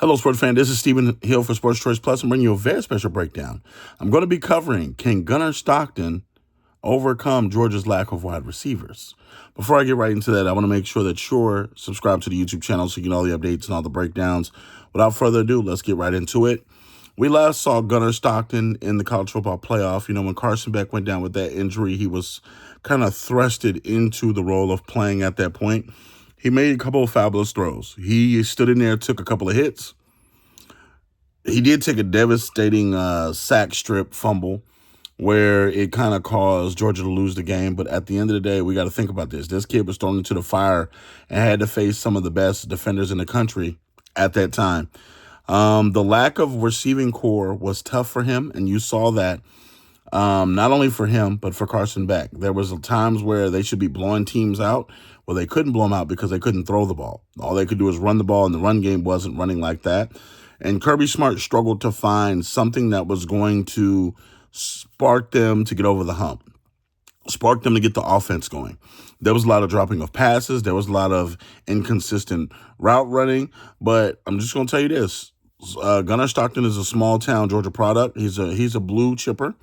Hello, sports fan. This is Stephen Hill for Sports Choice Plus. I'm bringing you a very special breakdown. I'm going to be covering, can Gunner Stockton overcome Georgia's lack of wide receivers? Before I get right into that, I want to make sure that you're subscribed to the YouTube channel so you get all the updates and all the breakdowns. Without further ado, let's get right into it. We last saw Gunner Stockton in the college football playoff. You know, when Carson Beck went down with that injury, he was kind of thrusted into the role of playing at that point. He made a couple of fabulous throws. He stood in there, took a couple of hits. He did take a devastating sack strip fumble where it kind of caused Georgia to lose the game. But at the end of the day, we got to think about this. This kid was thrown into the fire and had to face some of the best defenders in the country at that time. The lack of receiving core was tough for him, and you saw that not only for him, but for Carson Beck. There was times where they should be blowing teams out. Well, they couldn't blow them out because they couldn't throw the ball. All they could do was run the ball, and the run game wasn't running like that. And Kirby Smart struggled to find something that was going to spark them to get over the hump, spark them to get the offense going. There was a lot of dropping of passes. There was a lot of inconsistent route running. But I'm just going to tell you this. Gunner Stockton is a small-town Georgia product. He's a blue chipper.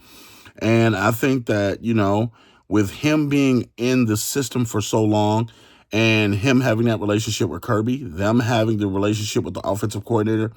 And I think that, you know, with him being in the system for so long and him having that relationship with Kirby, them having the relationship with the offensive coordinator,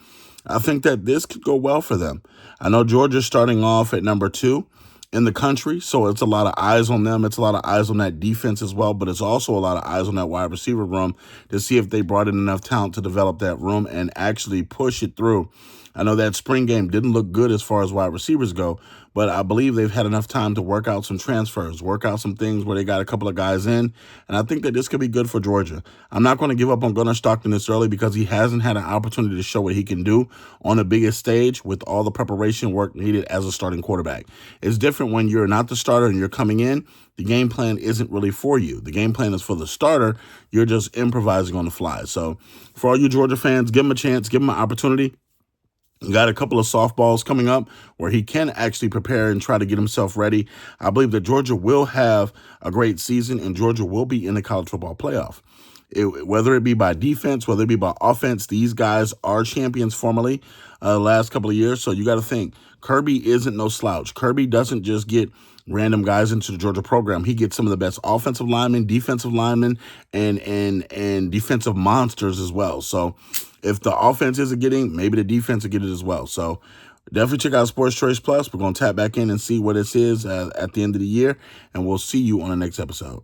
I think that this could go well for them. I know Georgia's starting off at number 2 in the country, so it's a lot of eyes on them. It's a lot of eyes on that defense as well, but it's also a lot of eyes on that wide receiver room to see if they brought in enough talent to develop that room and actually push it through. I know that spring game didn't look good as far as wide receivers go, but I believe they've had enough time to work out some transfers, work out some things where they got a couple of guys in, and I think that this could be good for Georgia. I'm not going to give up on Gunner Stockton this early because he hasn't had an opportunity to show what he can do on the biggest stage with all the preparation work needed as a starting quarterback. It's different when you're not the starter and you're coming in. The game plan isn't really for you. The game plan is for the starter. You're just improvising on the fly. So for all you Georgia fans, give him a chance, give him an opportunity. Got a couple of softballs coming up where he can actually prepare and try to get himself ready. I believe that Georgia will have a great season and Georgia will be in the college football playoff. Whether it be by defense, whether it be by offense, these guys are champions formerly the last couple of years. So you got to think, Kirby isn't no slouch. Kirby doesn't just get random guys into the Georgia program. He gets some of the best offensive linemen, defensive linemen, and defensive monsters as well. So if the offense isn't getting, maybe the defense will get it as well. So definitely check out Sports Choice Plus. We're going to tap back in and see what this is at the end of the year, and we'll see you on the next episode.